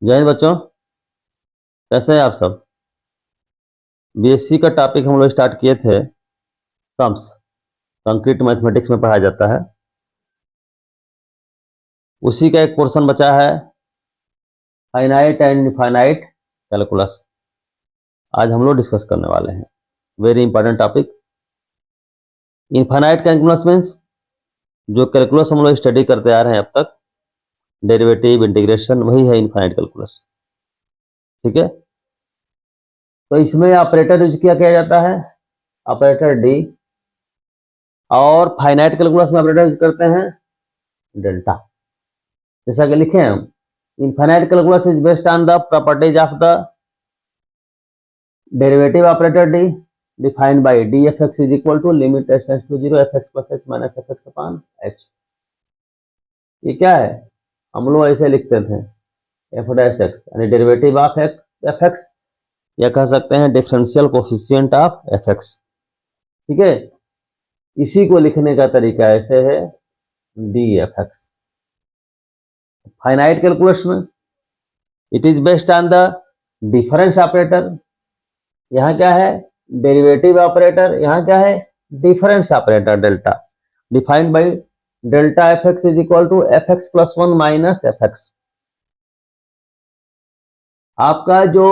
जय हिंद बच्चों, कैसे हैं आप सब। बीएससी का टॉपिक हम लोग स्टार्ट किए थे सम्स, कंक्रीट मैथमेटिक्स में पढ़ाया जाता है। उसी का एक पोर्शन बचा है फाइनाइट एंड इनफाइनाइट कैलकुलस। आज हम लोग डिस्कस करने वाले हैं very important topic. Infinite calculus means जो कैलकुलस हम लोग स्टडी करते आ रहे हैं अब तक, डेरिवेटिव, इंटीग्रेशन, वही है इनफाइनाइट कैलकुलस। ठीक है, तो इसमें ऑपरेटर यूज किया जाता है, ऑपरेटर डी, और फाइनाइट कैलकुलस में ऑपरेटर यूज करते हैं डेल्टा। जैसा कि लिखे हम, infinite calculus is based on the properties of the derivative operator D defined by dfx is equal to limit h tends to 0 fx plus h minus fx upon h। ये क्या है, हम लोग ऐसे लिखते थे f डैश x यानी derivative of fx, या कह सकते हैं डिफरेंशियल कोफिशिएंट ऑफ fx। ठीक है, इसी को लिखने का तरीका ऐसे है dfx। फाइनाइट कैलकुलस में it is based on the difference operator. यहाँ क्या है, डेरिवेटिव ऑपरेटर, यहाँ क्या है, difference operator delta, defined by delta fx is equal to fx plus 1 minus fx। आपका जो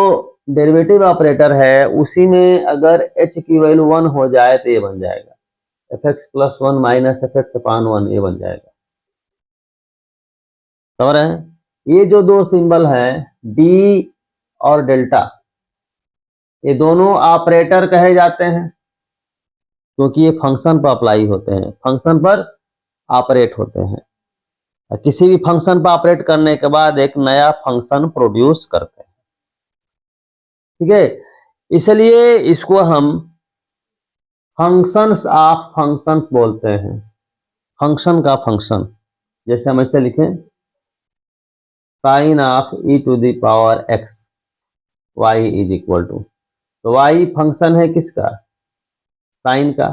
डेरिवेटिव ऑपरेटर है उसी में अगर h की वैल्यू 1 हो जाए तो ये बन जाएगा fx plus 1 minus fx upon 1, ये बन जाएगा। समझ रहे हैं, ये जो दो सिंबल हैं d और डेल्टा, ये दोनों ऑपरेटर कहे जाते हैं क्योंकि ये फंक्शन पर अप्लाई होते हैं, फंक्शन पर ऑपरेट होते हैं। किसी भी फंक्शन पर ऑपरेट करने के बाद एक नया फंक्शन प्रोड्यूस करते हैं। ठीक है, इसलिए इसको हम फंक्शंस ऑफ फंक्शंस बोलते हैं, फंक्शन का फंक्शन। जैसे हम ऐसे लिखें sine of e to the power x y is equal to, तो y फंक्शन है किसका, साइन का,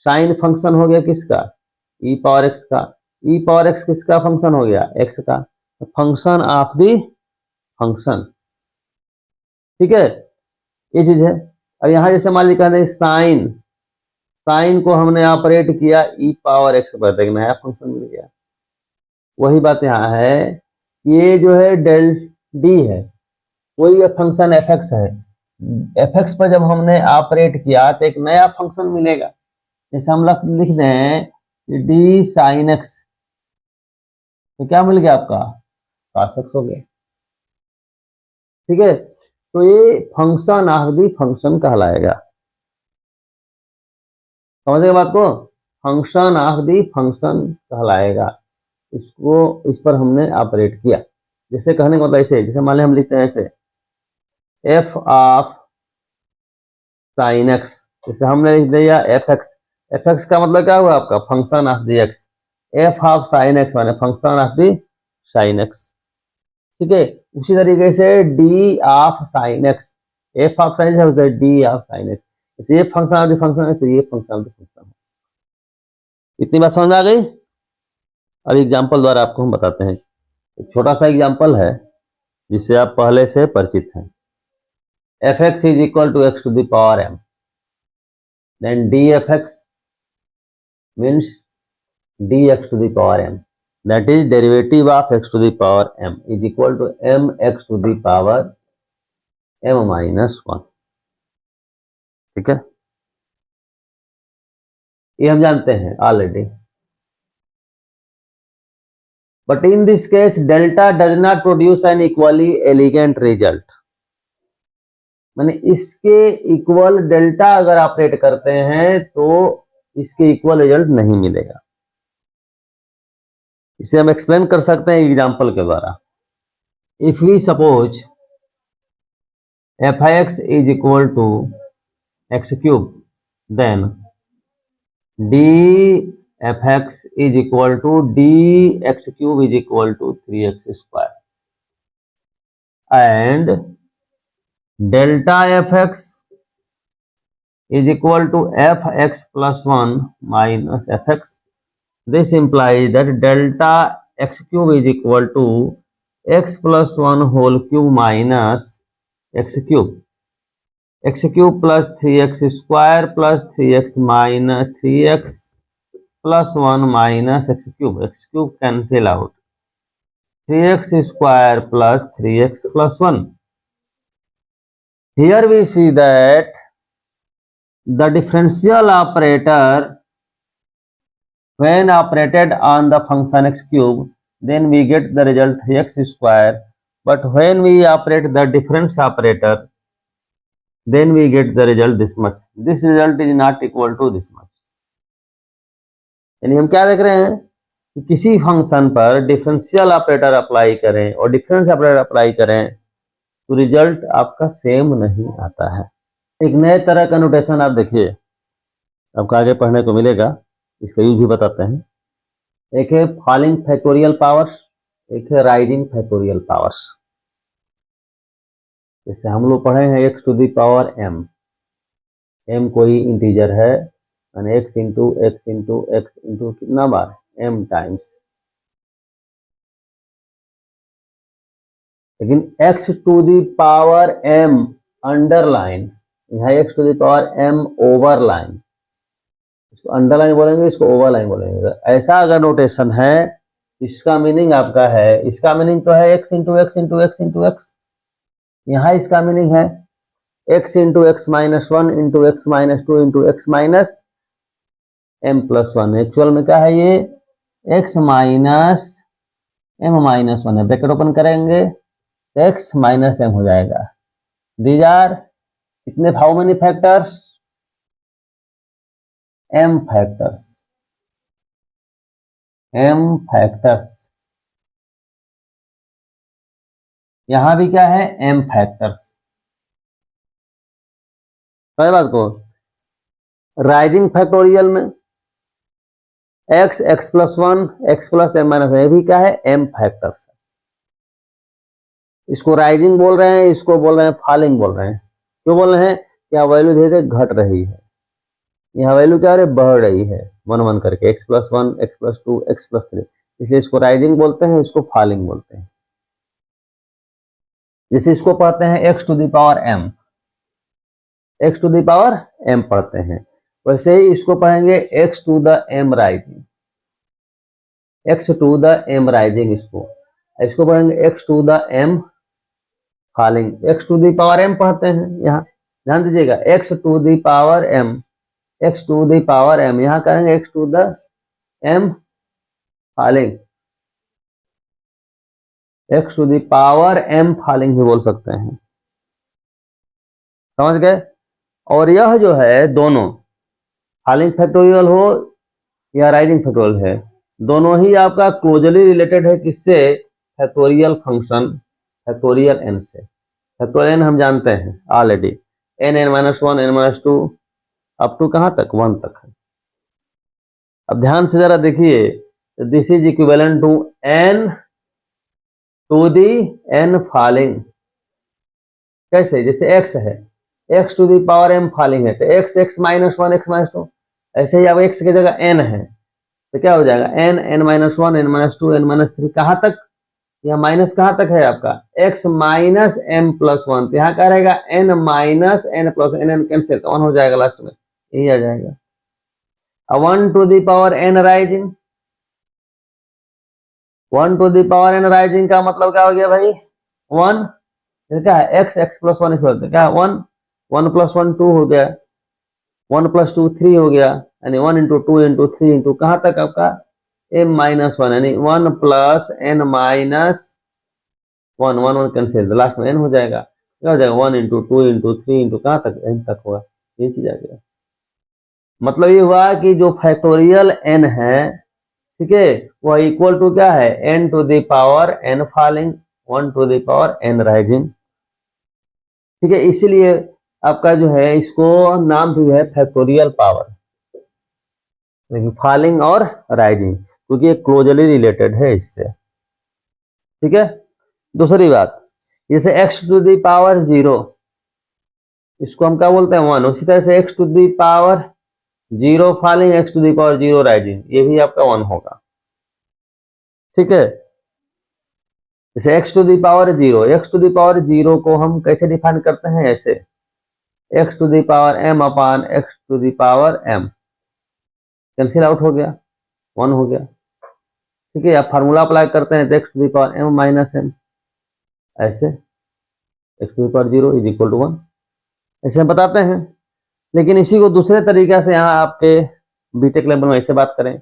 साइन फंक्शन हो गया किसका, e पावर x का, e पावर x किसका फंक्शन हो गया, x का, फंक्शन ऑफ द फंक्शन। ठीक है, ये चीज है। अब यहां जैसे मान लीजिए कहते हैं साइन, साइन को हमने ऑपरेट किया e पावर x पर, एक नया फंक्शन मिल गया। वही बात यहाँ है, ये जो है डेल डी है, वही फंक्शन fx है, fx पर जब हमने ऑपरेट किया तो एक नया फंक्शन मिलेगा। जैसे हम लिख दें डी साइन x, तो क्या मिल गया आपका, cos x हो गया। ठीक है, तो ये फंक्शन ऑफ दी फंक्शन कहलाएगा। समझ गए बात को, फंक्शन ऑफ दी फंक्शन कहलाएगा। इसको, इस पर हमने ऑपरेट किया। जैसे कहने का मतलब ऐसे, जैसे मान लें हम लिखते हैं ऐसे f ऑफ साइन x, जैसे हमने लिख दिया fx, fx का मतलब क्या हुआ आपका, function of the x, f of sine x माने function of the sine x। ठीक है, उसी तरीके से d of sine x, f of sine x होता है d ऑफ साइन x, ये फंक्शन ऑफ दी फंक्शन है, ये फंक्शन ऑफ दी फंक्शन है। इतनी बात समझ में आ गई। अब एग्जाम्पल द्वारा आपको हम बताते हैं, एक छोटा सा एग्जाम्पल है जिससे आप पहले से परिचित हैं। fx is equal to x to the power m, then dfx means dx to the power m, that is derivative of x to the power m is equal to mx to the power m minus 1। ठीक है, ये हम जानते हैं already. But in this case delta does not produce an equally elegant result, माने इसके equal delta अगर operate करते हैं तो इसके इक्वल रिजल्ट नहीं मिलेगा। इसे हम एक्सप्लेन कर सकते हैं एग्जांपल के द्वारा। If we suppose f(x) is equal to x cube, then dfx is equal to dx cube is equal to 3x square, and delta fx is equal to fx plus 1 minus fx. This implies that delta x cube is equal to x plus one whole cube minus x cube plus 3x square plus 3x minus 3x plus 1 minus x cube cancel out 3x square plus 3x plus 1. Here we see that the differential operator, when operated on the function x cube, then we get the result 3x square. But when we operate the difference operator, then we get the result this much. This result is not equal to this much. यानी हम क्या देख रहे हैं कि किसी function पर differential operator apply करें और डिफरेंस ऑपरेटर अप्लाई करें तो रिजल्ट आपका सेम नहीं आता है। एक नए तरह का नोटेशन आप देखिए, आपको आगे पढ़ने को मिलेगा, इसका यूज भी बताते हैं। एक है फॉलिंग फैक्टोरियल पावर्स, एक है राइजिंग फैक्टोरियल पावर्स। जैसे हम लोग पढ़े हैं x to the power m कोई इंटीजर है यानी x इंटू कितना बार m टाइम्स, लेकिन x to the power m underline, यहाँ x to the power m overline, इसको अंडरलाइन बोलेंगे, इसको ओवरलाइन बोलेंगे। ऐसा अगर नोटेशन है, इसका मीनिंग आपका है, इसका मीनिंग तो है x इंटू एक्स, यहाँ इसका मीनिंग है x into x minus 1 into x minus 2 into x minus m plus 1। Actual में क्या है ये x माइनस m माइनस 1 है, ब्रैकेट ओपन करेंगे x माइनस m हो जाएगा। दीज आर कितने how many factors, m factors, यहां भी क्या है m फैक्टर्स। सही बात को राइजिंग फैक्टोरियल में x plus 1 x plus m minus, ये भी क्या है m फैक्टर्स है। इसको राइजिंग बोल रहे हैं, इसको बोल रहे हैं फॉलिंग बोल रहे हैं। क्यों बोल रहे हैं, क्या वैल्यू धीरे धीरे घट रही है, यहाँ वैल्यू क्या हो रही है, बढ़ रही है 1 1 करके, x plus 1 x plus 2 x plus 3, इसलिए इसको राइजिंग बोलते हैं, इसको फॉलिंग बोलते हैं। जैसे इसको पढ़ते हैं x to the power m पढ़ते हैं, वैसे ही इसको पढ़ेंगे x to the m rising, इसको पढ़ेंगे x to the m falling. x to the power m पढ़ते हैं, यहाँ ध्यान दीजिएगा x to the power m, यहाँ करेंगे x to the m falling, x to the power m falling भी बोल सकते हैं। समझ गए। और यह जो है दोनों फॉलिंग फैक्टोरियल हो या राइजिंग फैक्टोरियल है, दोनों ही आपका क्लोजली रिलेटेड है किससे, फैक्टोरियल फंक्शन फैक्टोरियल n से। फैक्टोरियल n हम जानते हैं already, n minus 1 n minus 2 up to कहां तक 1 तक है। अब ध्यान से जरा देखिए, this is equivalent to n to the n falling. कैसे, जैसे x है, x to the power m falling है तो x माइनस 1 x माइनस 2, ऐसे ही अब x की जगह n है तो क्या हो जाएगा n minus 1 n minus 2 n minus 3, कहां तक, यहाँ माइनस कहां तक है आपका x माइनस m प्लस 1, तो यहाँ क्या रहेगा n minus n plus n cancel, 1 हो जाएगा लास्ट में, यही आ जाएगा। अब 1 to the power n rising, 1 to the power n rising का मतलब क्या हो गया भाई 1, क्या है x प्लस 1 क्या है 1 प्लस 1 2 हो गया, 1 प्लस 2 3 हो गया, यानी 1 इंटू 2 इंटू 3 इंटू कहां तक आपका m माइनस 1, यानी 1 plus n minus 1 cancel, last में n हो जाएगा, क्या हो जाएगा 1 इंटू 2 इंटू 3 इंटू कहां तक n तक होगा, ये चीज आ गया। मतलब ये हुआ कि जो फैक्टोरियल n है, ठीक है, वह इक्वल टू क्या है n to the power n falling 1 to the power n rising. ठीक है, इसीलिए आपका जो है इसको नाम भी है फैक्टोरियल पावर, लेकिन फॉलिंग और राइजिंग, क्योंकि ये क्लोजली रिलेटेड है इससे। ठीक है, दूसरी बात, जैसे x टू द पावर 0, इसको हम क्या बोलते हैं 1, उसी तरह से x to the power 0 falling x to the power 0 rising, ये भी आपका 1 होगा। ठीक है, जैसे x to the power 0, x to the power 0 को हम कैसे डिफाइन करते हैं, ऐसे x to the power m upon x to the power m, cancel out हो गया, 1 हो गया। ठीक है, अब फार्मूला अप्लाई करते हैं तो x to the power m minus m, ऐसे x to the power 0 is equal to 1, ऐसे हम बताते हैं। लेकिन इसी को दूसरे तरीके से यहाँ आपके बीटेक लेवल में ऐसे बात करें,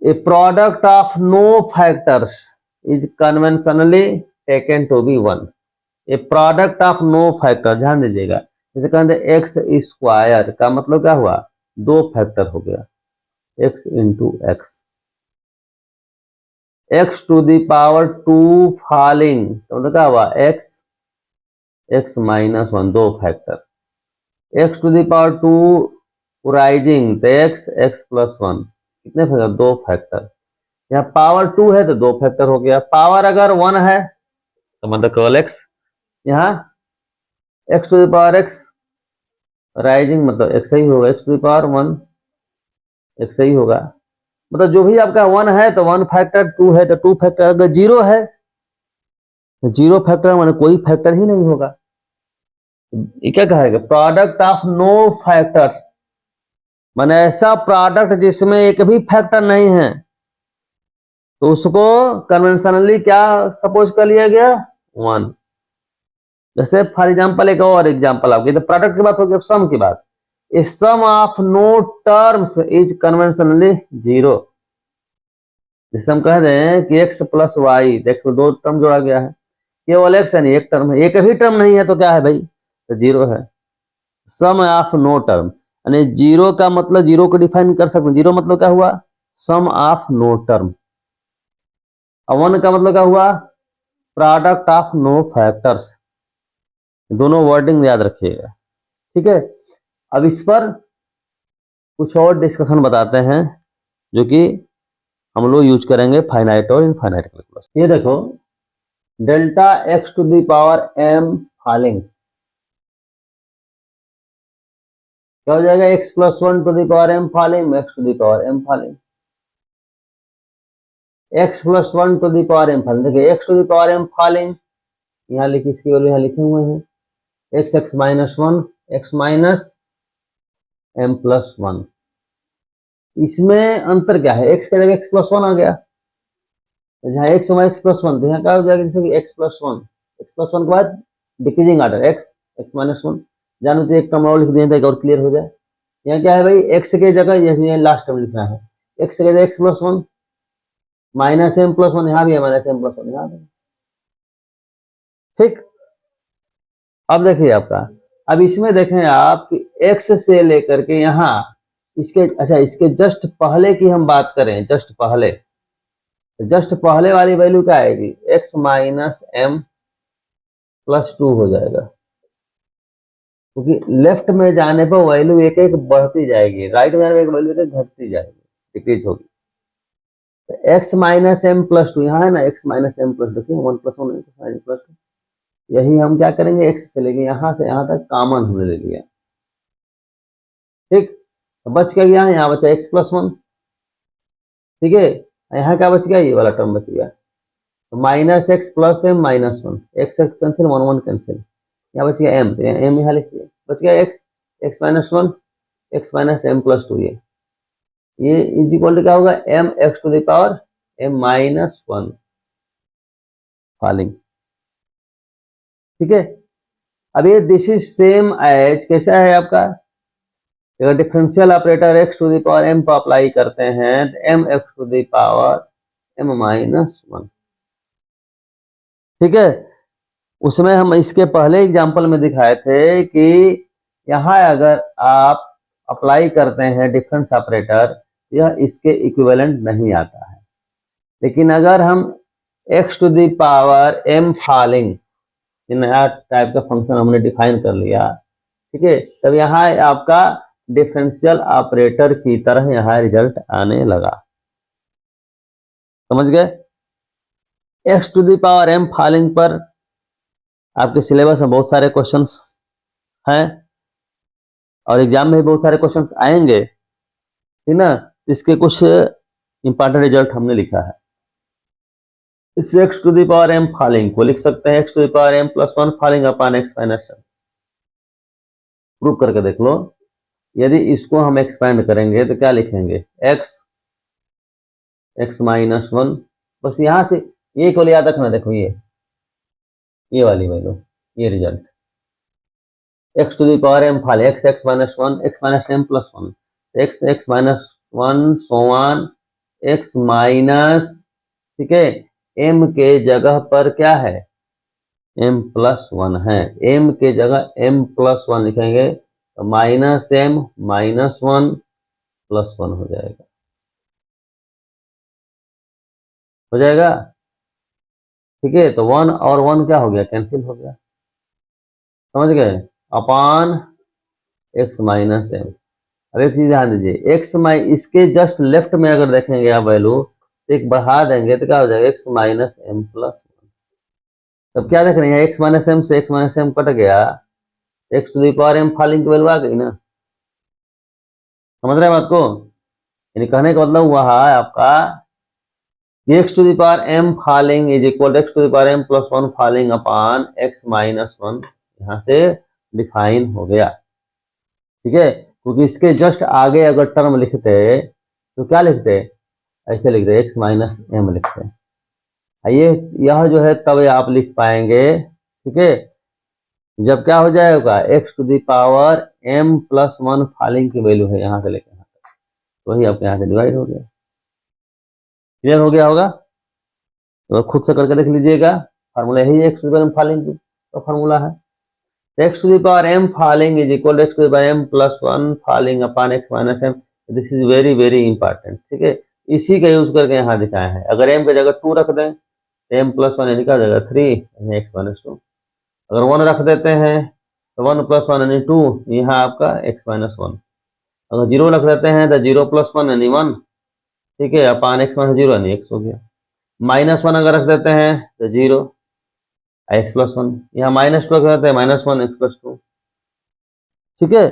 a product of no factors is conventionally taken to be 1। A product of no factor, ध्यान दीजिएगा, जैसे कहते हैं एक्स स्क्वायर का मतलब क्या हुआ, 2 फैक्टर हो गया, x into x, x to the power 2 falling तो मतलब क्या हुआ, x minus 1, 2 factor, x to the power 2 rising तो x प्लस 1, कितने फैक्टर, 2 फैक्टर। यहाँ पावर 2 है तो 2 फैक्टर हो गया, पावर अगर 1 है तो मतलब केवल x, यहाँ x to the power x rising मतलब x ही होगा, x to the power 1 x ही होगा, मतलब जो भी आपका 1 है तो 1 फैक्टर, 2 है तो 2 फैक्टर, अगर 0 है तो 0 फैक्टर माने कोई फैक्टर ही नहीं होगा। ये क्या कहेगा, प्रोडक्ट ऑफ नो फैक्टर्स, माने ऐसा प्रोडक्ट जिसमें एक भी फैक्टर नहीं है तो उसको कन्वेंशनली क्या सपोज कर लिया गया, 1। जैसे फॉर एग्जांपल एक और एग्जांपल आपकी, तो प्रोडक्ट की बात होगी, अब सम की बात, a sum of no terms is conventionally 0। जैसे हम कह रहे हैं कि x प्लस वाई, एक्स में 2 टर्म जोड़ा गया है, केवल x यानी एक टर्म है, एक भी टर्म नहीं है तो क्या है भाई, तो 0 है। सम ऑफ नो टर्म यानी 0 का मतलब 0 को डिफाइन कर सकते हैं, 0 मतलब क्या हुआ, सम ऑफ नो टर्म, 1 का मतलब क्या हुआ, प्रोडक्ट ऑफ नो फैक्टर्स। दोनों वर्डिंग याद रखिएगा, ठीक है। अब इस पर कुछ और डिस्कशन बताते हैं जो कि हम लोग यूज करेंगे फाइनाइट और इनफाइनाइट कैलकुलस। ये देखो, delta x to the power m falling क्या हो जाएगा, x plus 1 to the power m falling, x to the power m falling, x plus 1 to the power m falling. देखिए x to the power m falling यहाँ लिखी, इसकी value यहाँ लिखे हुए हैं, x minus 1 x minus m plus 1। इसमें अंतर क्या है, x की जगह x प्लस 1 आ गया, तो जहाँ x हमारा x प्लस 1, तो यहाँ क्या हो जाएगा, जैसे कि x प्लस 1 के बाद डिक्रीजिंग ऑर्डर x माइनस 1, जानो तो एक टर्म और लिख दिया था और क्लियर हो जाए। यहाँ क्या है भाई, x की जगह जैसे लास्ट टर्म लिखना है, x की जगह x plus 1 minus m plus 1, यहाँ भी है माइनस m प्लस 1, यहाँ भी, ठीक। अब देखिए आपका, अब इसमें देखें आप कि x से लेकर के यहाँ इसके, अच्छा इसके जस्ट पहले की हम बात करें, जस्ट पहले वाली वैल्यू क्या आएगी, x माइनस m प्लस 2 हो जाएगा, क्योंकि लेफ्ट में जाने पर वैल्यू एक एक बढ़ती जाएगी, राइट में जाने पर वैल्यू एक घटती जाएगी, डिक्रीज होगी। तो x माइनस m प्लस 2 यहाँ है ना, x माइनस m प्लस, देखिए 1 प्लस 1 प्लस 2, यही हम क्या करेंगे, x से लेके यहाँ से यहाँ तक कॉमन हमने ले लिया, ठीक। तो बच क्या गया, यहाँ बचा x प्लस 1, ठीक है, यहाँ क्या बच गया, ये वाला टर्म बच गया, तो minus x plus m minus 1, x x cancel, 1 1 cancel, यहाँ बच गया m, तो यहाँ m यहाँ लिखिए, बच गया x minus 1 x minus m plus 2, ये इज इक्वल टू क्या होगा, m x to the power m minus 1 falling, ठीक है। अब ये दिस इज सेम एज कैसा है आपका, अगर differential operator x to the power m पर अप्लाई करते हैं तो m x to the power m minus 1, ठीक है। उसमें हम इसके पहले एग्जांपल में दिखाए थे कि यहाँ अगर आप अप्लाई करते हैं डिफरेंस ऑपरेटर, यह इसके इक्विवेलेंट नहीं आता है, लेकिन अगर हम x to the power m falling नया टाइप का फंक्शन हमने डिफाइन कर लिया, ठीक है, तब यहाँ आपका डिफरेंशियल ऑपरेटर की तरह यहाँ रिजल्ट आने लगा, समझ गए। x to the power m falling पर आपके सिलेबस में बहुत सारे क्वेश्चंस हैं और एग्जाम में भी बहुत सारे क्वेश्चंस आएंगे, ठीक ना। इसके कुछ इंपॉर्टेंट रिजल्ट हमने लिखा है। इस x to the power m falling को लिख सकते हैं x to the power m plus one falling upon x minus m. Prove करके देख लो। यदि इसको हम एक्सपेंड करेंगे तो क्या लिखेंगे, एक्स एक्स माइनस वन। बस यहां से ये को याद रखना, देखो ये वाली वैल्यू, ये result x to the power m fall x x minus one x minus m plus one, x x minus one so on x minus, ठीक है, एम के जगह पर क्या है, एम प्लस वन है, एम के जगह एम प्लस वन लिखेंगे तो minus m minus one plus one हो जाएगा, हो जाएगा, ठीक है। तो वन और वन क्या हो गया, कैंसिल हो गया, समझ गए, अपॉन एक्स माइनस एम। अब एक चीज ध्यान दीजिए, एक्स माइ इसके जस्ट लेफ्ट में अगर देखेंगे आप वैल्यू तो एक बढ़ा देंगे तो क्या हो जाएगा, x minus m plus one. तब क्या देख रहे हैं, एक्स माइनस एम से एक्स माइनस एम कट गया, x to the power m falling की वैल्यू आ गई ना, समझ रहे हैं बात को। यानी कहने का मतलब हुआ है आपका x to the power m falling is equal x to the power m plus one falling upon x minus one, यहाँ से डिफाइन हो गया, ठीक है। क्योंकि इसके जस्ट आगे अगर टर्म लिखते तो क्या लिखते, ऐसे लिखते एक्स माइनस एम लिखते हैं, ये यह जो है तब आप लिख पाएंगे, ठीक है, जब क्या हो जाएगा x to the power m plus one falling की वैल्यू है यहाँ से लेकर यहाँ तक, वही आपके यहाँ से डिवाइड हो गया, क्लियर हो गया होगा। तो खुद से करके देख लीजिएगा, फार्मूला यही x to the power m falling का फार्मूला है, x to the power m falling is equal x to the power m plus one falling upon x minus m. This is very very important, ठीक है, इसी का use करके यहाँ दिखाया है। अगर एम की जगह टू रख दें तो एम प्लस वन यानी क्या हो जाएगा थ्री, एक्स माइनस टू। अगर वन रख देते हैं तो वन प्लस वन यानी टू, यहाँ आपका एक्स माइनस वन। अगर जीरो रख देते हैं तो जीरो प्लस वन यानी वन, ठीक है, अपॉन एक्स माइनस जीरो यानी एक्स हो गया। माइनस वन अगर रख देते हैं तो जीरो एक्स प्लस वन, यहाँ माइनस टू रख देते हैं minus one x plus to, ठीक है।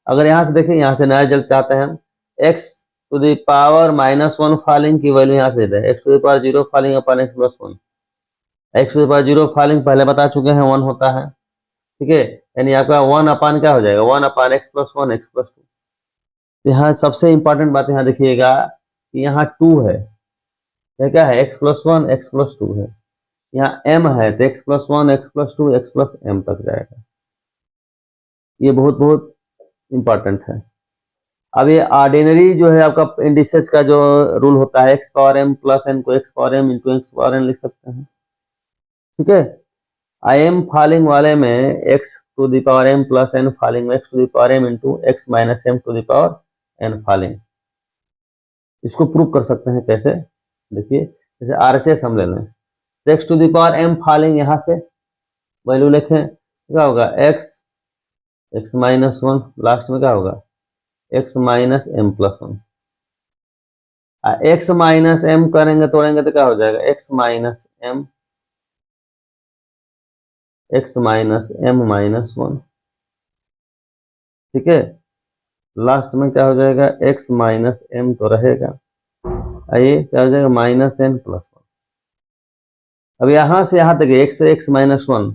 अगर यहां से देखें, यहां से नया रिजल्ट चाहते हैं हम, x to the power minus one falling की वैल्यू यहां से देते हैं x to the power zero falling upon x plus one. X to the power zero falling पहले बता चुके हैं वन होता है, ठीक है, यानी आपका वन अपान क्या हो जाएगा, one upon x plus one x plus to. यहाँ सबसे इंपॉर्टेंट बात यहाँ देखिएगा कि यहाँ टू है, यह क्या है x plus one x plus two है, यहाँ एम है तो x plus one x plus two x plus m तक जाएगा, ये बहुत बहुत इंपॉर्टेंट है। अब ये ऑर्डिनरी जो है आपका इंडिसेस का जो रूल होता है, x power m plus n को x power m into x power n लिख सकते हैं, ठीक है। आई एम फॉलिंग वाले में x to the power m plus n falling में x to the power m into x minus m to the power n falling. इसको prove कर सकते हैं कैसे, देखिए, जैसे आरएचएस हम ले लें तो x to the power m falling यहाँ से वैल्यू लिखें, क्या होगा x x minus one, last में क्या होगा x minus m plus one. X minus m करेंगे तोड़ेंगे तो क्या हो जाएगा x minus m x minus m minus one, ठीक है, लास्ट में क्या हो जाएगा एक्स माइनस एम तो रहेगा, आइए क्या हो जाएगा माइनस एन प्लस वन। अब यहां से यहां तक x x minus one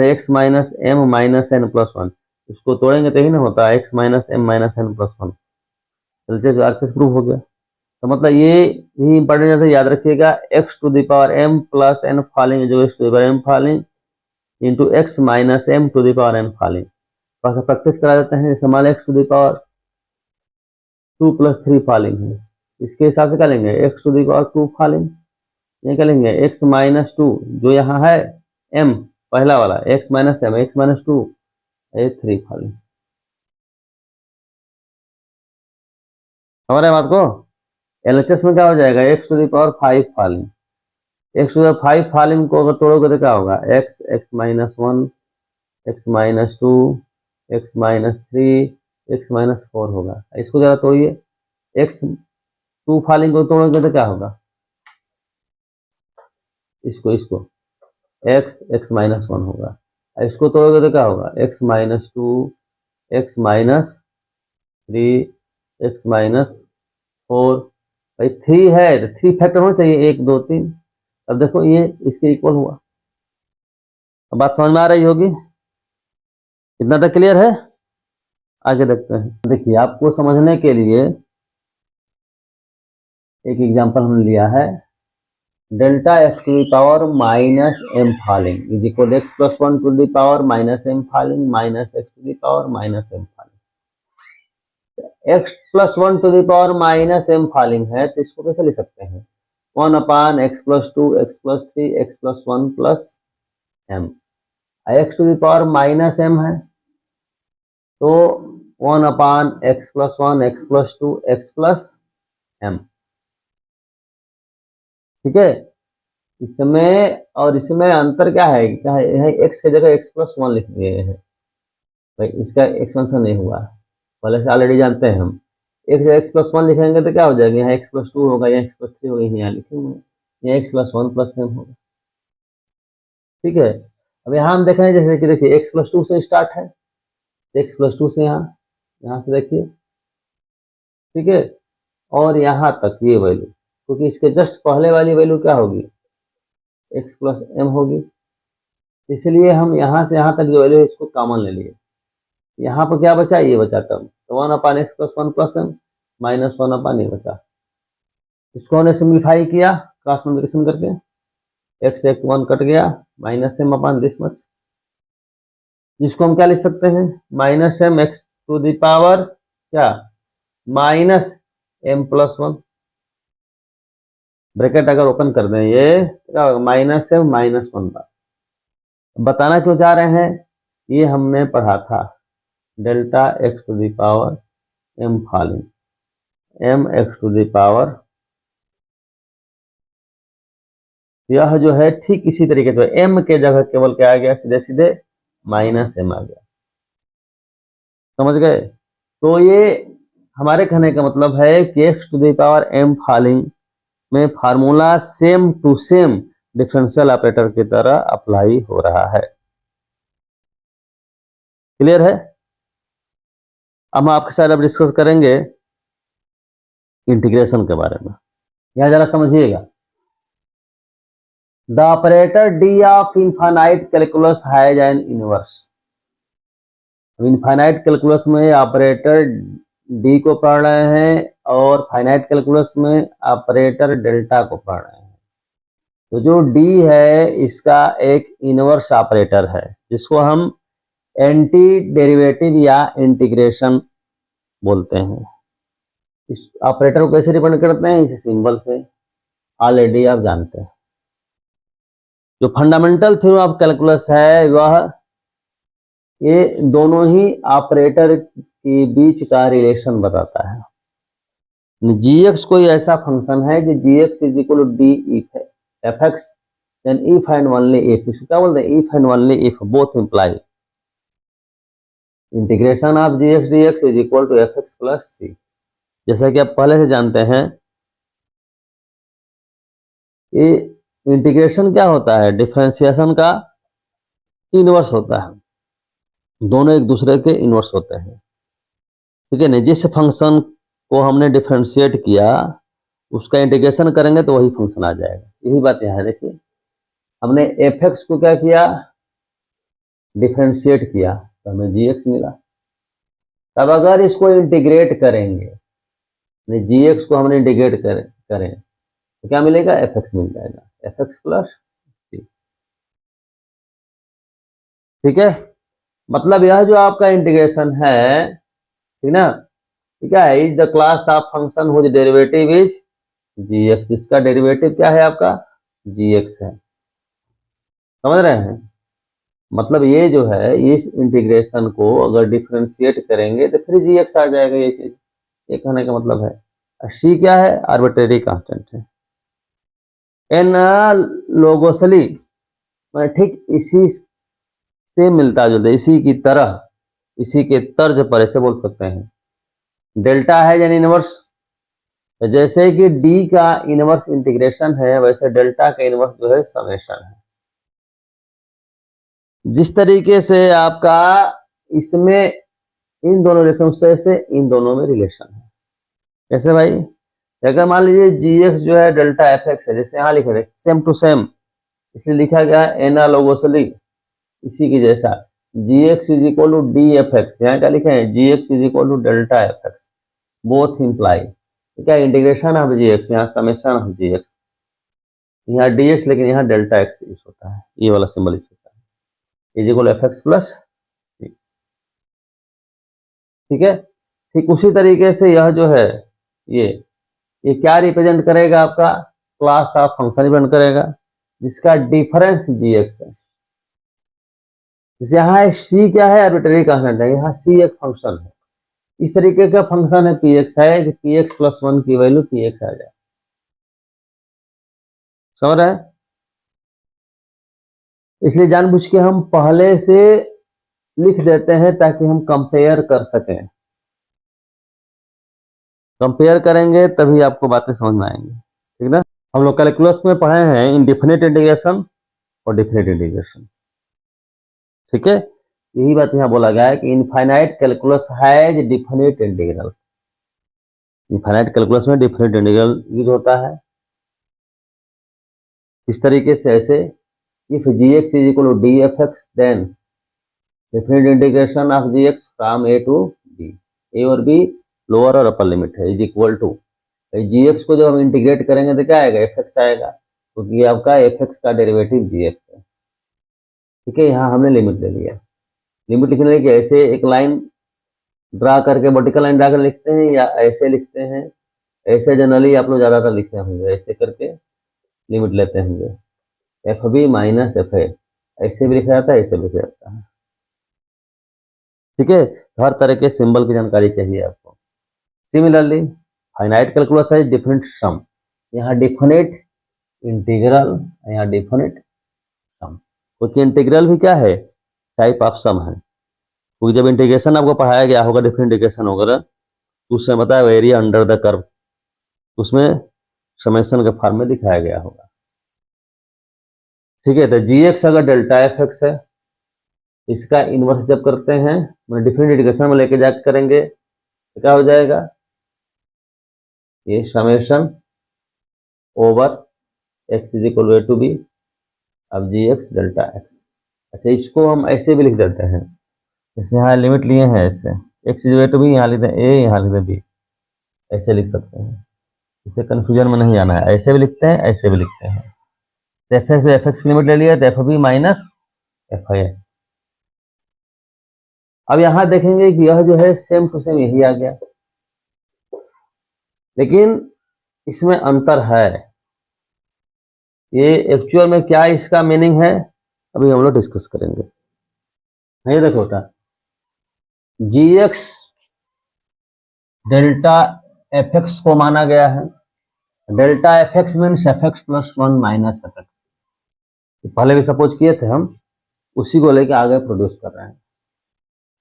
x minus m minus n plus one, इसको तोड़ेंगे तो ही ना होता x minus m minus n plus one, RHS proof हो गया। तो मतलब ये भी इंपॉर्टेंट है, याद रखिएगा x to the power m plus n falling जो x to the power m falling into x minus m to the power n falling. थोड़ा सा प्रैक्टिस करा देते हैं, जैसे मान लो x to the power two plus three falling है, इसके हिसाब से क्या लेंगे x to the power two falling, ये क्या लेंगे एक्स माइनस टू जो यहाँ है एम पहला वाला x minus m x minus two ये थ्री फॉलिंग, समझ रहे हैं बात को। एलएचएस में क्या हो जाएगा x to the power five falling, x to the five falling को अगर तोड़ोगे तो क्या होगा x x minus one x minus two x minus three x minus four होगा। इसको जरा तोड़िए, एक्स टू फॉलिंग को तोड़ोगे तो क्या होगा, इसको इसको एक्स एक्स माइनस वन होगा, इसको तोड़ोगे तो क्या होगा x minus two x minus three x minus four. भाई थ्री है तो थ्री फैक्टर होना चाहिए एक दो तीन, अब देखो ये इसके इक्वल हुआ। अब बात समझ में आ रही होगी, इतना तक क्लियर है। आगे देखते हैं। देखिए आपको समझने के लिए एक एग्जांपल हमने लिया है, delta x to the power minus m falling is equal x plus one to the power minus m falling minus x to the power minus m falling. X plus one to the power minus m falling है तो इसको कैसे लिख सकते हैं, 1 x plus two x plus three x plus one plus m. X to the power minus m है तो 1/x plus one x plus two x plus m. ठीक है, इसमें और इसमें अंतर क्या है, एक्स की जगह एक्स प्लस वन लिख दिए हैं भाई, इसका एक्सपेंशन नहीं हुआ पहले से, ऑलरेडी जानते हैं हम। एक्स प्लस वन लिखेंगे तो क्या हो जाएगा, यहाँ एक्स प्लस टू होगा या एक्स प्लस थ्री होगा, यहाँ लिखेंगे यहाँ x plus one plus m होगा। ठीक है, अब यहाँ हम देखें जैसे कि देखिए एक्स प्लस टू से स्टार्ट है, एक्स प्लस टू से यहाँ से देखिए। ठीक है, और यहाँ तक ये वैल्यू, क्योंकि इसके जस्ट पहले वाली वैल्यू क्या होगी, एक्स प्लस एम होगी, इसलिए हम यहाँ से यहाँ तक जो वैल्यू है इसको कॉमन ले लिए। यहाँ पर क्या बचा, ये बचा टर्म, तो 1/x plus one plus m minus 1/, ये बचा। इसको हमने सिंप्लीफाई किया क्रॉस मल्टीप्लिकेशन करके, एक्स एक वन कट गया, minus m upon this much, जिसको हम क्या लिख सकते हैं, minus m x to the power क्या minus m plus one. Bracket अगर ओपन कर दें ये क्या होगा, माइनस एम माइनस वन बार। बताना क्यों चाह रहे हैं, ये हमने पढ़ा था, delta x to the power m falling, m x to the power, यह जो है ठीक इसी तरीके से एम के जगह केवल क्या आ गया, सीधे सीधे माइनस एम आ गया। समझ गए। तो ये हमारे कहने का मतलब है कि x to the power m falling में formula same to same differential operator की तरह अप्लाई हो रहा है। क्लियर है। अब हम आपके साथ अब डिस्कस करेंगे इंटीग्रेशन के बारे में। यहां जरा समझिएगा, the operator D of infinite calculus has an inverse. Infinite calculus में ऑपरेटर डी को पढ़ रहे हैं और फाइनाइट कैलकुलस में ऑपरेटर डेल्टा को पढ़ रहे हैं। तो जो डी है इसका एक इनवर्स ऑपरेटर है, जिसको हम एंटी डेरिवेटिव या इंटीग्रेशन बोलते हैं। इस ऑपरेटर को कैसे रिप्रेजेंट करते हैं, इस सिंबल से, ऑलरेडी आप जानते हैं। जो फंडामेंटल थ्योरम ऑफ कैलकुलस है वह ये दोनों ही ऑपरेटर के बीच का रिलेशन बताता है। gx कोई ऐसा फंक्शन है जो gx is equal to d if f x, then if and only if, इसको क्या बोलते हैं, if and only if both imply integration of gx dx is equal to f x plus c. जैसा कि आप पहले से जानते हैं, ये इंटीग्रेशन क्या होता है, डिफरेंशिएशन का इनवर्स होता है, दोनों एक दूसरे के इनवर्स होते हैं। ठीक है ना, जिस फंक्शन को हमने डिफरेंशिएट किया उसका इंटीग्रेशन करेंगे तो वही फंक्शन आ जाएगा। यही बात यहाँ देखिए, हमने एफ एक्स को क्या किया, डिफरेंशिएट किया तो हमें जी एक्स मिला। तब अगर इसको इंटीग्रेट करेंगे, जी एक्स को हमने इंटीग्रेट करें तो क्या मिलेगा, एफ एक्स मिल जाएगा, एफ एक्स प्लस सी। ठीक है, मतलब यह जो आपका इंटीग्रेशन है, ठीक ना, ठीक है, is the class of function whose derivative is g x, जिसका डेरिवेटिव क्या है आपका, जी एक्स है। समझ रहे हैं, मतलब ये जो है इस इंटीग्रेशन को अगर डिफरेंशिएट करेंगे तो फिर जी एक्स आ जाएगा, ये चीज, ये कहने का मतलब है। सी क्या है, आर्बिट्रेरी कांस्टेंट है। एन लोगोसली ठीक इसी से मिलता जुलता, इसी की तरह, इसी के तर्ज पर ऐसे बोल सकते हैं। डेल्टा है यानी इनवर्स, जैसे कि डी का इनवर्स इंटीग्रेशन है वैसे डेल्टा का इनवर्स जो है समेशन है। जिस तरीके से आपका इसमें इन दोनों रिलेशन से इन दोनों में रिलेशन है। कैसे भाई, अगर मान लीजिए जी एक्स जो है डेल्टा एफ एक्स है, जैसे यहाँ लिख रहे सेम टू सेम, इसलिए लिखा गया है एनालोगसली, इसी की जैसा, g x is equal to d f x, यहाँ क्या लिखे हैं g x is equal to delta f x, both imply, क्या इंटीग्रेशन ऑफ जी एक्स, यहाँ समेशन ऑफ जी एक्स, यहाँ डी एक्स लेकिन यहाँ डेल्टा एक्स यूज होता है, ये वाला सिंबल यूज होता है, is equal f x plus c. ठीक है, ठीक उसी तरीके से यह जो है ये ये क्या रिप्रेजेंट करेगा, आपका क्लास ऑफ फंक्शन रिप्रेजेंट करेगा जिसका डिफरेंस जी एक्स है। जैसे यहाँ सी क्या है, आर्बिट्रेरी कांस्टेंट है, यहाँ सी एक फंक्शन है, इस तरीके का फंक्शन है पी एक्स है कि पी एक्स प्लस वन की वैल्यू पी एक्स आ जाए, समझ रहे हैं? इसलिए जानबूझ के हम पहले से लिख देते हैं ताकि हम कंपेयर कर सकें, कंपेयर करेंगे तभी आपको बातें समझ में आएंगी, ठीक ना। हम लोग कैलकुलस में पढ़े हैं इनडिफिनिट इंटीग्रेशन और डिफिनिट इंटीग्रेशन, ठीक है। यही बात यहाँ बोला गया है कि infinite calculus has definite integral, infinite calculus में डिफिनिट इंटीग्रल यूज होता है। इस तरीके से ऐसे if g x is equal to d f x then definite integration of g x from a to b, a और बी लोअर और upper limit है, is equal to g x को जब हम इंटीग्रेट करेंगे तो क्या आएगा, एफ एक्स आएगा, क्योंकि आपका एफ एक्स का डेरिवेटिव जी एक्स है। ठीक है, यहाँ हमने लिमिट ले लिया, लिमिट लिखने के ऐसे एक लाइन ड्रा करके वर्टिकल लाइन ड्रा कर लिखते हैं या ऐसे लिखते हैं, ऐसे जनरली आप लोग ज्यादातर लिखते होंगे, ऐसे करके लिमिट लेते होंगे, f b minus f a, ऐसे भी लिखा जाता है, ऐसे भी लिखा जाता है। ठीक है, हर तरह के सिंबल की जानकारी चाहिए आपको। सिमिलरली फाइनाइट कैलकुलस है डिफिनिट सम, यहाँ डिफिनिट इंटीग्रल, यहाँ डिफिनिट सम, क्योंकि इंटीग्रल भी क्या है, टाइप ऑफ सम है, क्योंकि जब इंटीग्रेशन आपको पढ़ाया गया होगा डिफरेंट इंटीग्रेशन वगैरह, तो उसमें बताया एरिया अंडर द कर्व, उसमें समेशन के फॉर्म में दिखाया गया होगा। ठीक है, तो जी एक्स अगर डेल्टा एफ एक्स है, इसका इनवर्स जब करते हैं मतलब डिफरेंट इंटीग्रेशन में लेके जाकर करेंगे तो क्या हो जाएगा, ये summation over x is equal a to b अब जी एक्स डेल्टा एक्स। अच्छा, इसको हम ऐसे भी लिख देते हैं, जैसे यहाँ लिमिट लिए हैं ऐसे, x is a to b, यहाँ लिखते हैं ए, यहाँ लिखते हैं बी, ऐसे लिख सकते हैं, इससे कंफ्यूजन में नहीं आना है, ऐसे भी लिखते हैं ऐसे भी लिखते हैं। एफ एक्स की लिमिट ले लिया तो f b minus f a. अब यहां देखेंगे कि यह जो है सेम टू सेम यही आ गया, लेकिन इसमें अंतर है, ये एक्चुअल में क्या इसका मीनिंग है अभी हम लोग डिस्कस करेंगे। ये देखो बेटा, जी एक्स डेल्टा एफ एक्स को माना गया है, delta f x means F x plus one minus f x, पहले भी सपोज किए थे हम, उसी को लेके आगे प्रोड्यूस कर रहे हैं।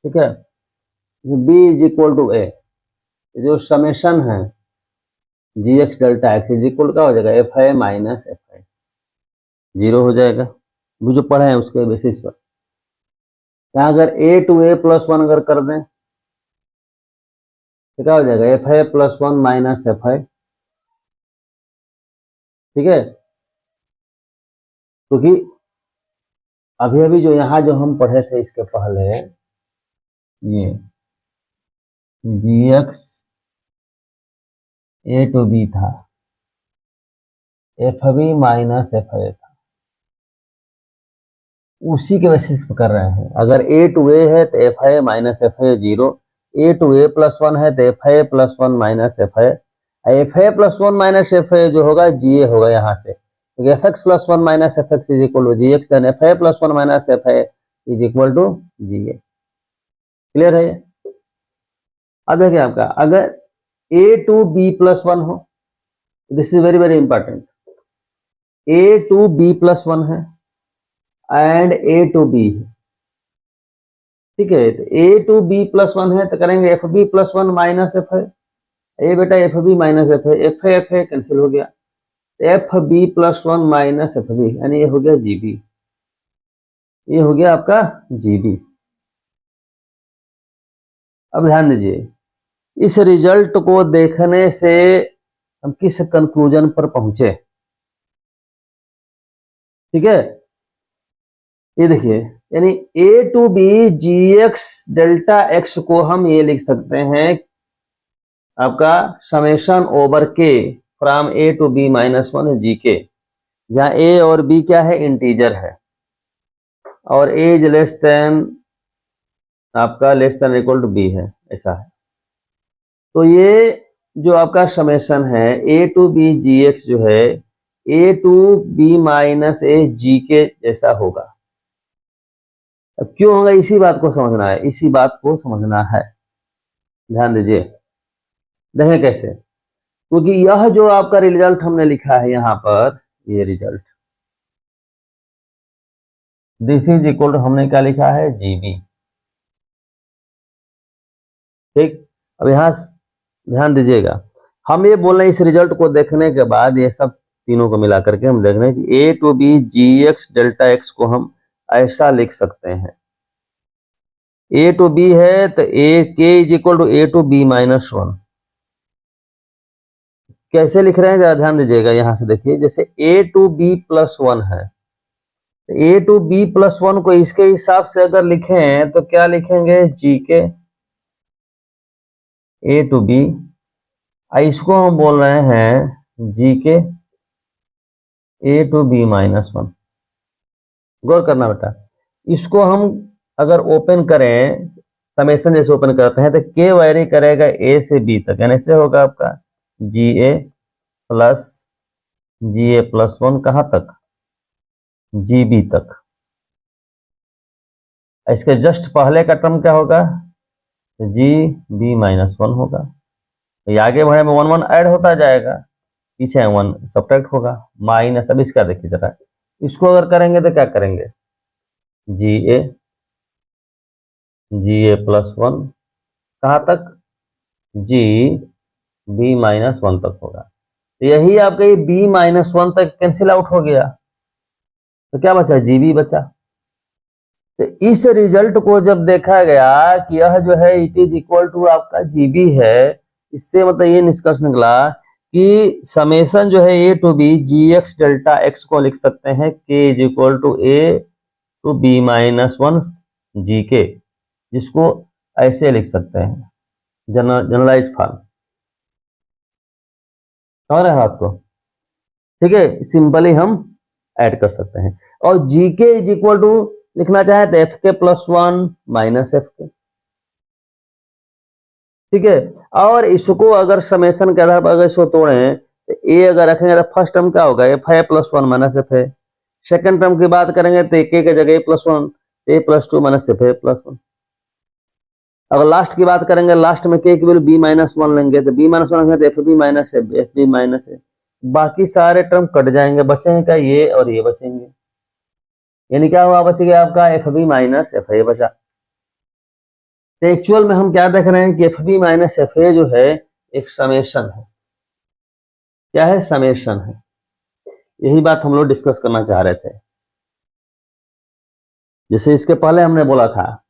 ठीक है, b is equal to a, जो समेशन है g x delta x is equal क्या हो जाएगा, f i minus f i, zero हो जाएगा, वो जो पढ़े हैं उसके बेसिस पर। यहाँ अगर a to a plus one अगर कर दें तो क्या हो जाएगा, f i plus one minus f आई। ठीक है, क्योंकि अभी अभी जो यहाँ जो हम पढ़े थे इसके पहले, ये g x a to b था, f b minus f a था, उसी के बेसिस पर कर रहे हैं। अगर ए टू ए है तो f i minus f a zero, a to a plus one है तो f i plus one minus f i, f i plus one minus f a जो होगा जी ए होगा यहाँ से, क्योंकि f x plus one minus f x is equal to g x, then f i plus one minus f i is equal to g a. Clear है ये? अब देखिए आपका अगर a to b plus one हो, this is very very important, a to b plus one है and a to b है, ठीक है, तो a to b plus one है तो करेंगे f b plus one minus f है, ये बेटा एफ बी माइनस एफ है कैंसिल हो गया, f b plus one minus f b, यानी ये हो गया जी बी, ये हो गया आपका जी बी। अब ध्यान दीजिए, इस रिजल्ट को देखने से हम किस कंक्लूजन पर पहुंचे। ठीक है, ये देखिए, यानी a to b g x delta x को हम ये लिख सकते हैं आपका summation over k from a to b minus one g k, जहां ए और बी क्या है, इंटीजर है, और ए इज लेस देन आपका less than equal to b है, ऐसा है। तो ये जो आपका समेशन है a to b g x जो है a to b minus a g के जैसा होगा। अब क्यों होगा, इसी बात को समझना है, इसी बात को समझना है, ध्यान दीजिए। देखें कैसे, क्योंकि यह जो आपका रिजल्ट हमने लिखा है यहां पर, ये result this is equal to हमने क्या लिखा है, जीबी। ठीक, अब यहां ध्यान दीजिएगा, हम ये बोल रहे हैं इस रिजल्ट को देखने के बाद, ये सब तीनों को मिला करके हम देख रहे हैं कि a to b g x delta x को हम ऐसा लिख सकते हैं। ए टू बी है तो ए के is equal to a to b minus one. कैसे लिख रहे हैं जरा ध्यान दीजिएगा, यहां से देखिए, जैसे ए टू बी प्लस वन है, a to b plus one को इसके हिसाब से अगर लिखें तो क्या लिखेंगे, जी के ए टू बी, इसको हम बोल रहे हैं जी के ए टू बी माइनस वन। गौर करना बेटा, इसको हम अगर ओपन करें, समेशन जैसे ओपन करते हैं तो के वैरी करेगा ए से बी तक, यानी से होगा आपका जी ए प्लस वन कहां तक, जी बी तक। इसके जस्ट पहले का टर्म क्या होगा, जी बी माइनस वन होगा। तो आगे बढ़े में वन वन ऐड होता जाएगा, पीछे वन सब्ट्रैक्ट होगा, माइनस। अब इसका देखिए जरा, इसको अगर करेंगे तो क्या करेंगे, जी ए प्लस वन कहां तक, जी बी माइनस वन तक होगा। तो यही आपका ये बी माइनस वन तक कैंसिल आउट हो गया, तो क्या बचा, जी बी बचा। तो इस रिजल्ट को जब देखा गया कि यह जो है इट इज इक्वल टू आपका जीबी है, इससे मतलब ये निष्कर्ष निकला कि समेशन जो है a to b g x delta x को लिख सकते हैं k is equal to a to b minus one g k, जिसको ऐसे लिख सकते हैं जनरलाइज फॉर्म। समझ रहे हैं आपको, ठीक है, सिंपली हम ऐड कर सकते हैं। और जी के इज इक्वल टू लिखना चाहे तो एफ के प्लस वन माइनस एफ के, ठीक है। और इसको अगर समेशन के आधार पर अगर इसको तोड़ें तो ए अगर रखेंगे तो फर्स्ट टर्म क्या होगा, एफ है प्लस वन माइनस एफ है। सेकंड टर्म की बात करेंगे तो के जगह ए प्लस वन, ए प्लस टू माइनस एफ है प्लस वन। अगर लास्ट की बात करेंगे, लास्ट में के की वैल्यू बी माइनस वन लेंगे तो बी माइनस वन लेंगे तो f b minus f b minus है। बाकी सारे टर्म कट जाएंगे, बचेंगे क्या, ये और ये बचेंगे, यानी क्या हुआ, बच गया आपका f b minus f a बचा। तो एक्चुअल में हम क्या देख रहे हैं कि f b minus f a जो है एक समेशन है। क्या है, समेशन है। यही बात हम लोग डिस्कस करना चाह रहे थे। जैसे इसके पहले हमने बोला था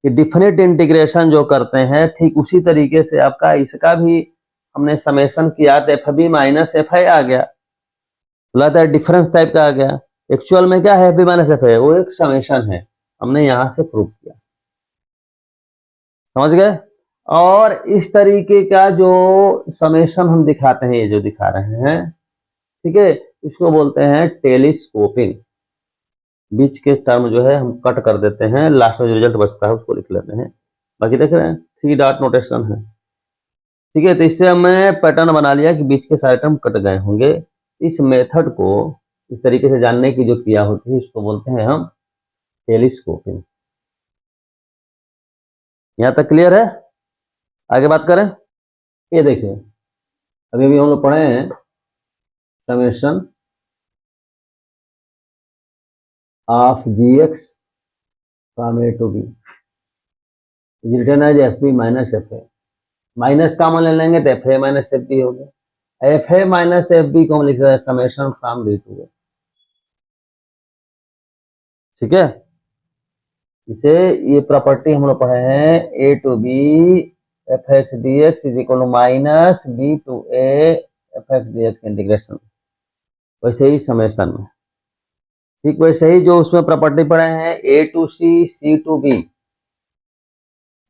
कि डिफिनिट इंटीग्रेशन जो करते हैं, ठीक उसी तरीके से आपका इसका भी हमने समेशन किया तो f b minus f i आ गया, बोला था डिफरेंस टाइप का आ गया। एक्चुअल में क्या है, f b minus f i वो एक समेशन है, हमने यहां से प्रूव किया। समझ गए। और इस तरीके का जो समेशन हम दिखाते हैं, ये जो दिखा रहे हैं, ठीक है, इसको बोलते हैं टेलीस्कोपिंग। बीच के टर्म जो है हम कट कर देते हैं, लास्ट में जो रिजल्ट बचता है उसको लिख लेते हैं। बाकी देख रहे हैं थ्री डॉट नोटेशन है, ठीक है। तो इससे हमने पैटर्न बना लिया कि बीच के सारे टर्म कट गए होंगे। इस मेथड को इस तरीके से जानने की जो क्रिया होती है, इसको बोलते हैं हम टेलीस्कोपिंग। यहां तक क्लियर है, आगे बात करें। ये देखिए, अभी भी हम लोग पढ़े हैं summation of g x from a to b return as f b minus f a, minus common ले लेंगे तो f a minus f b हो गया। F a minus f b को हम लिख रहे हैं summation from b to a, ठीक है। इसे ये प्रॉपर्टी हम लोग पढ़े हैं a to b f x d x is equal to minus b to a F x d x integration, वैसे ही समेशन में, ठीक वैसे ही जो उसमें प्रॉपर्टी पढ़े हैं a to c c to b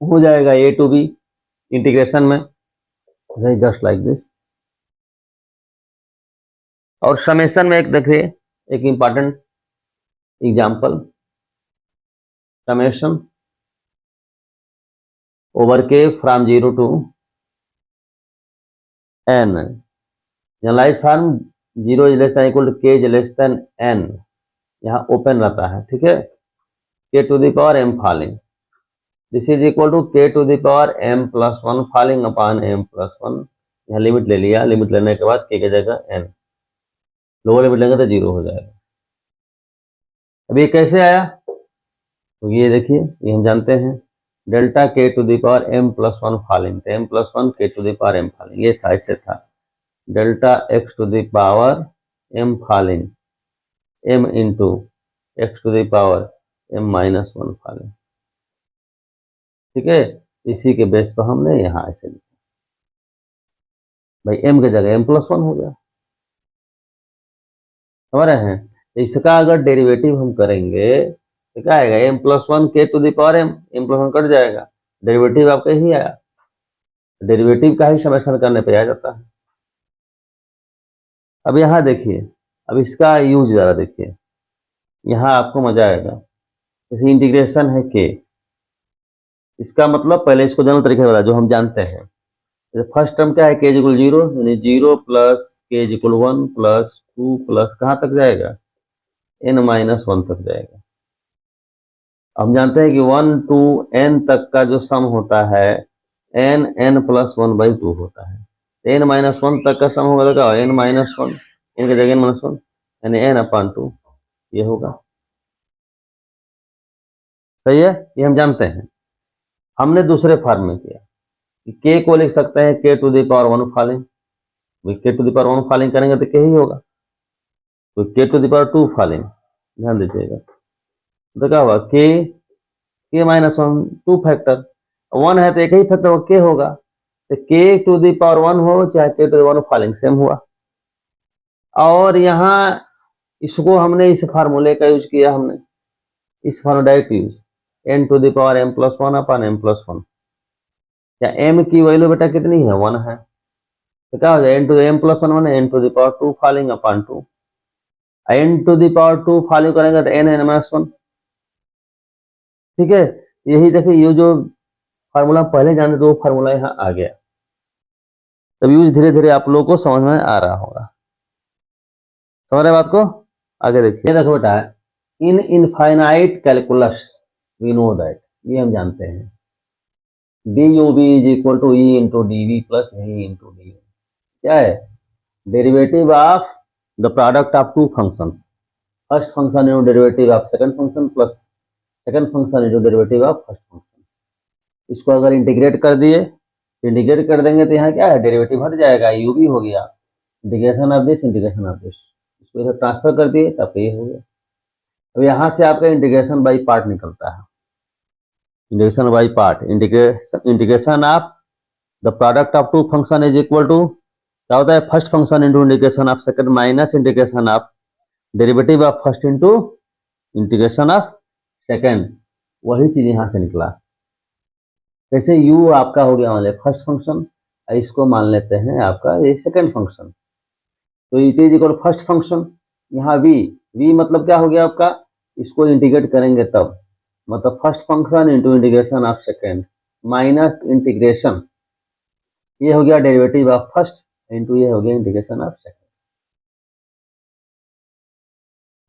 हो जाएगा ए टू बी इंटीग्रेशन में, जस्ट लाइक दिस। और समेशन में एक देखिए एक important example, summation over k from 0 to n, generalize form 0 is less than equal to k is less than n, यहाँ open रहता है, ठीक है, k to the power m falling, this is equal to k to the power m plus 1 falling upon m plus 1, यहाँ limit ले लिया, limit लेने के बाद k की जगह n, लोअर लिमिट लेंगे तो 0 हो जाएगा। अब ये कैसे आया, तो ये देखिए ये हम जानते हैं delta k to the power m plus 1 falling, तो m plus 1 k to the power m falling, ये था ऐसे था delta x to the power m falling m into x to the power m minus 1 falling, ठीक है, इसी के base पर हमने यहाँ ऐसे लिखा, भाई m की जगह m प्लस 1 हो गया, समझ रहे हैं। इसका अगर डेरिवेटिव हम करेंगे तो क्या आएगा, m plus 1 k to the power m plus 1 cut जाएगा, डेरिवेटिव आपका ही आया, डेरिवेटिव का ही समेशन करने पे आ जाता है। अब यहाँ देखिए, अब इसका यूज जरा देखिए, यहाँ आपको मजा आएगा, जैसे इंटीग्रेशन है k, इसका मतलब पहले इसको जनरल तरीके से बता जो हम जानते हैं, फर्स्ट टर्म क्या है k इक्वल 0, यानी 0 plus k equal 1 plus 2 plus कहाँ तक जाएगा n माइनस 1 तक जाएगा। हम जानते हैं कि 1 टू n तक का जो सम होता है n प्लस 1 बाई 2 होता है, n माइनस 1 तक का सम होगा तो क्या n माइनस 1, n की जगह n माइनस 1 यानी n अपॉन 2, ये होगा, सही है, ये हम जानते हैं। हमने दूसरे फॉर्म में किया कि k को लिख सकते हैं k to the power 1 falling, k to the power 1 falling करेंगे तो k ही होगा, तो k to the power 2 falling, ध्यान दीजिएगा, तो क्या होगा k माइनस 1 2 फैक्टर, 1 है तो एक ही फैक्टर k होगा, तो k टू द पावर 1 हो चाहे k to the power falling same हुआ। और यहाँ इसको हमने इस फार्मूले का यूज किया, हमने इस formula direct use n to the power m plus 1 upon m plus 1, क्या m की वैल्यू बेटा कितनी है 1 है, तो क्या हो जाए n to the m plus 1 one n to the power 2 falling upon 2, n to the power 2 falling करेंगे तो n माइनस 1, ठीक है। यही देखिए ये जो फार्मूला पहले जानते थे वो फार्मूला यहाँ आ गया, तब यूज धीरे धीरे आप लोगों को समझ में आ रहा होगा, समझ रहे बात को। आगे देखिए, देखो बेटा in infinite calculus we know that, ये हम जानते हैं d u b is equal to e into d v plus v into d, क्या है derivative of the product of two functions, first function into derivative of second function plus second function into derivative of first function. इसको अगर integrate कर दिए, integrate कर देंगे तो यहाँ क्या है डेरिवेटिव हट जाएगा, यू भी हो गया, integration of this integration of this, इसको इधर ट्रांसफर कर दिए तब ये हो गया। अब यहाँ से आपका इंटीग्रेशन बाई पार्ट निकलता है, integration by part, integration of the product of two function is equal to क्या होता है first function into integration of second minus integration of derivative of first into integration of second, वही चीज यहाँ से निकला। जैसे u आपका हो गया मान ले फर्स्ट फंक्शन, इसको मान लेते हैं आपका ये सेकंड फंक्शन, तो it is equal first function, यहाँ v मतलब क्या हो गया आपका, इसको इंटीग्रेट करेंगे तब मतलब first function into integration of second minus integration, ये हो गया डेरिवेटिव ऑफ फर्स्ट इंटू ये हो गया इंटीग्रेशन ऑफ सेकंड,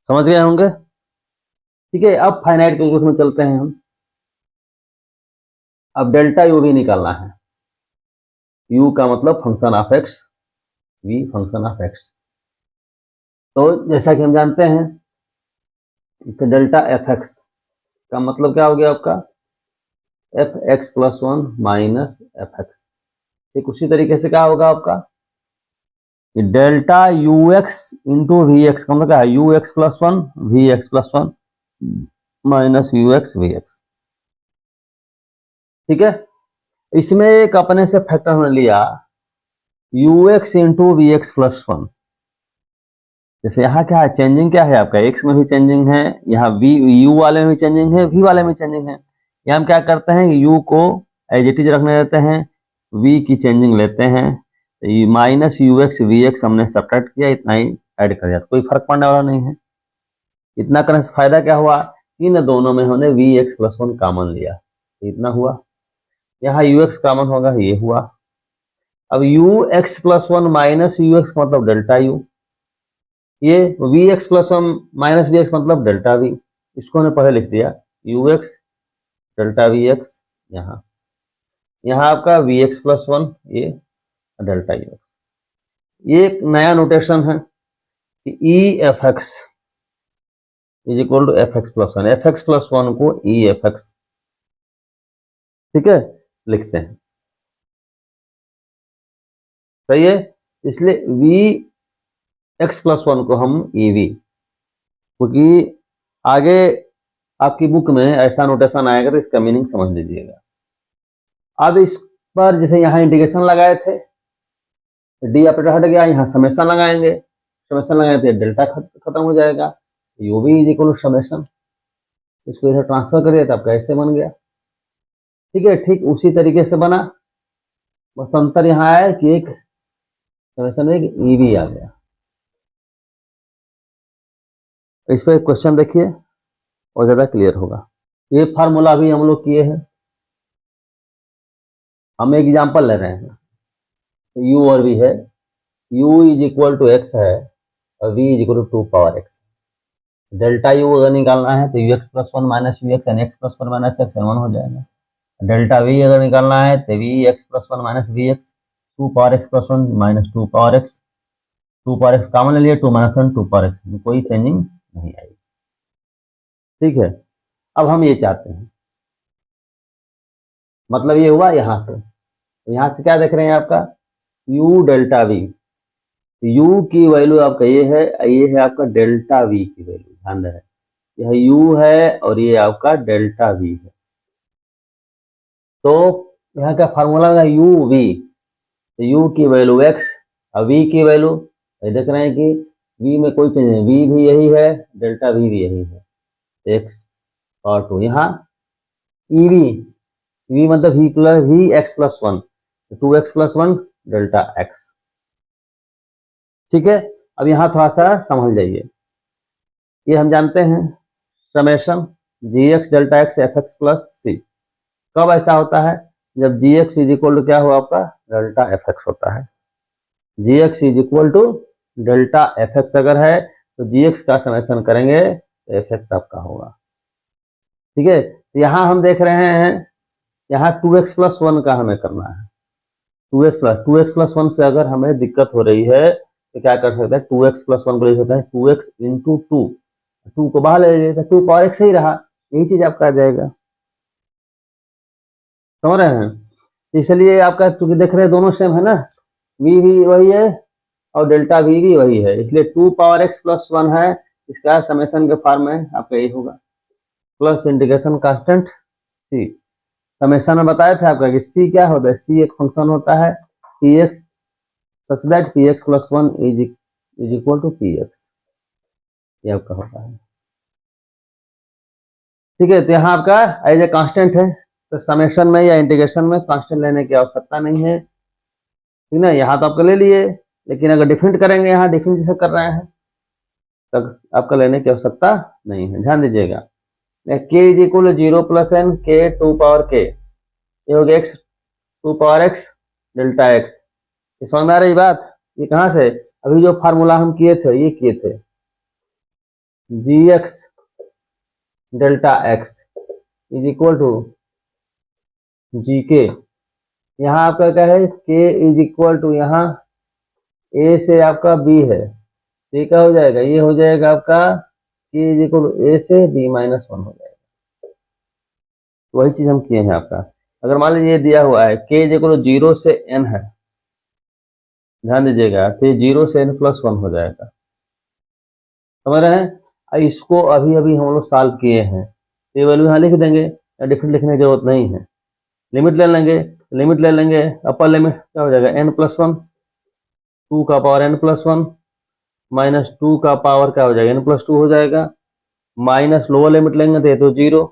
समझ गए होंगे, ठीक है। अब फाइनाइट कैलकुलस में चलते हैं हम, अब डेल्टा यू भी निकालना है, u का मतलब function of x, v function of x, तो जैसा कि हम जानते हैं तो डेल्टा एफ एक्स का मतलब क्या हो गया आपका f x plus 1 minus f x, ठीक उसी तरीके से क्या होगा आपका delta u x into v x का मतलब क्या है u x plus 1 v x plus 1 minus u x v x, ठीक है। इसमें एक अपने से फैक्टर हमने लिया ux into v x plus one. जैसे यहाँ क्या है, चेंजिंग क्या है आपका, x में भी चेंजिंग है, यहाँ v u वाले में भी चेंजिंग है, v वाले में चेंजिंग है। यहाँ हम क्या करते हैं कि u को एज इट इज रखने देते हैं, v की चेंजिंग लेते हैं, minus u x v x हमने सब्ट्रैक्ट किया, इतना ही ऐड कर दिया, कोई फर्क पड़ने वाला नहीं है। इतना करने से फायदा क्या हुआ, इन दोनों में हमने v x plus one common लिया, तो इतना हुआ। यहाँ यू एक्स कॉमन होगा, ये हुआ। अब u x plus one minus u x मतलब डेल्टा यू, ये v x plus one minus v x मतलब डेल्टा वी, इसको हमने पहले लिख दिया, u x delta v x. यहाँ आपका वी एक्स प्लस वन, ये डेल्टा यू एक्स। ये एक नया नोटेशन है कि E f x is equal to f x plus one, f x plus one को ई एफ एक्स, ठीक है, लिखते हैं। सही है, इसलिए वी एक्स प्लस वन को हम ई वी, क्योंकि आगे आपकी बुक में ऐसा नोटेशन आएगा तो इसका मीनिंग समझ लीजिएगा। अब इस पर जैसे यहाँ इंटीग्रेशन लगाए थे, डी ऑपरेटर हट गया, यहाँ समेशन लगाएंगे, समेशन लगाएंगे तो डेल्टा खत्म हो जाएगा, u v is equal to summation, इसको इधर ट्रांसफर करिए तो आपका ऐसे बन गया। ठीक है, ठीक उसी तरीके से बना, बस अंतर यहाँ आया कि एक समेशन में ई वी आ गया। इस पर क्वेश्चन देखिए और ज्यादा क्लियर होगा। ये फार्मूला भी हम लोग किए हैं, हम एग्जाम्पल ले रहे हैं, u और v है, u is equal to x है और v is equal to 2 power x। Delta u अगर निकालना है तो ux plus one minus u x n x plus one minus x n one हो जाएगा। डेल्टा v अगर निकालना है तो v x plus one minus v x 2 power x plus one minus 2 power x, 2 power x common ले लिए, 2 minus one 2 power x, कोई changing नहीं आई। ठीक है, अब हम ये चाहते हैं, मतलब ये हुआ यहाँ से, तो यहाँ से क्या देख रहे हैं आपका u डेल्टा v, u की वैल्यू आपका ये है आपका डेल्टा v की वैल्यू, ध्यान रहे यह u है और ये आपका डेल्टा v है। तो यहाँ का फार्मूला होगा u v, तो u की वैल्यू x और v की वैल्यू, देख रहे हैं कि v में कोई चेंज नहीं, v भी यही है, डेल्टा v भी यही है, x और 2। यहाँ ई v मतलब v x plus one, 2x plus one delta x। ठीक है, अब यहाँ थोड़ा सा समझ जाइए, ये हम जानते हैं summation g x delta x f x plus c, कब ऐसा होता है, जब g x is equal to क्या हुआ आपका डेल्टा एफ एक्स होता है। G x is equal to delta f x अगर है तो जी एक्स का समेशन करेंगे तो एफ एक्स आपका होगा। ठीक है, तो यहाँ हम देख रहे हैं, यहाँ 2x प्लस वन का हमें करना है, 2x प्लस वन से अगर हमें दिक्कत हो रही है तो क्या कर सकते हैं, 2x प्लस वन को लिख सकते हैं 2x इंटू 2 को बाहर ले लीजिए, 2 पावर x ही रहा, यही चीज आपका आ जाएगा। समझ रहे हैं, इसलिए आपका चूंकि देख रहे हैं दोनों सेम है ना, v भी वही है और डेल्टा v भी वही है, इसलिए 2 पावर x प्लस वन है, इसका समेशन के फॉर्म में आपका यही होगा, plus integration constant c। Summation में बताया था आपका कि c क्या होता है, c एक फंक्शन होता है px such that px plus one is equal to px, ये आपका होता है। ठीक है, तो यहाँ आपका एज ए कांस्टेंट है, तो समेशन में या इंटीग्रेशन में कांस्टेंट लेने की आवश्यकता नहीं है, ठीक ना। यहाँ तो आपका ले लिए, लेकिन अगर डिफरेंट करेंगे, यहाँ डिफरेंट जैसे कर रहे हैं तो आपका लेने की आवश्यकता नहीं है, ध्यान दीजिएगा। k is equal to 0 plus n k 2 power k, ये हो गया x 2 power x delta x। समझ में आ रही बात, ये कहाँ से, अभी जो फार्मूला हम किए थे ये किए थे, g x delta x is equal to g k, यहाँ आपका क्या है k इज इक्वल टू यहाँ a से आपका b है, ये क्या हो जाएगा, ये हो जाएगा आपका k is equal to a से b माइनस वन हो जाएगा। वही चीज हम किए हैं आपका, अगर मान लीजिए दिया हुआ है k इज इक्वल टू 0 से n है, ध्यान दीजिएगा, तो 0 से n प्लस वन हो जाएगा। समझ रहे हैं, इसको अभी अभी हम लोग सॉल्व किए हैं, ये वैल्यू यहाँ लिख देंगे, डिफरेंट लिखने की जरूरत नहीं है। लिमिट ले लेंगे, अपर लिमिट क्या हो जाएगा n प्लस वन, 2 का पावर n प्लस 1 माइनस 2 का पावर क्या हो जाएगा, n प्लस 2 हो जाएगा, माइनस लोअर लिमिट लेंगे तो ये तो 0,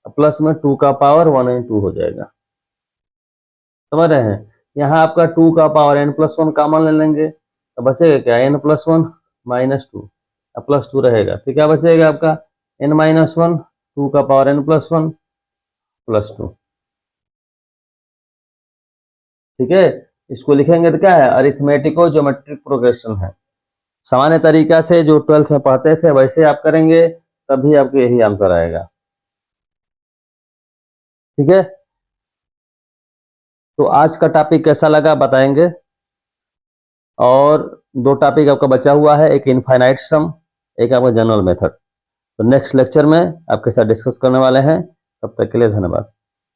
प्लस में 2 का पावर 1 एंड 2 हो जाएगा। समझ रहे हैं? यहाँ आपका 2 का पावर n प्लस 1 कॉमन ले लेंगे तो बचेगा क्या, n प्लस 1 माइनस 2, प्लस 2 रहेगा, फिर क्या बचेगा आपका n माइनस 1, 2 का पावर n प्लस 1 प्लस 2। ठीक है, इसको लिखेंगे तो क्या है, अरिथमेटिको ज्योमेट्रिक प्रोग्रेशन है। सामान्य तरीका से जो 12th में पढ़ते थे वैसे आप करेंगे तभी आपको यही आंसर आएगा। ठीक है, तो आज का टॉपिक कैसा लगा बताएंगे। और 2 टॉपिक आपका बचा हुआ है, एक इनफाइनाइट सम, एक आपका जनरल मेथड। तो नेक्स्ट लेक्चर में आपके साथ डिस्कस करने वाले हैं। तब तक के लिए धन्यवाद।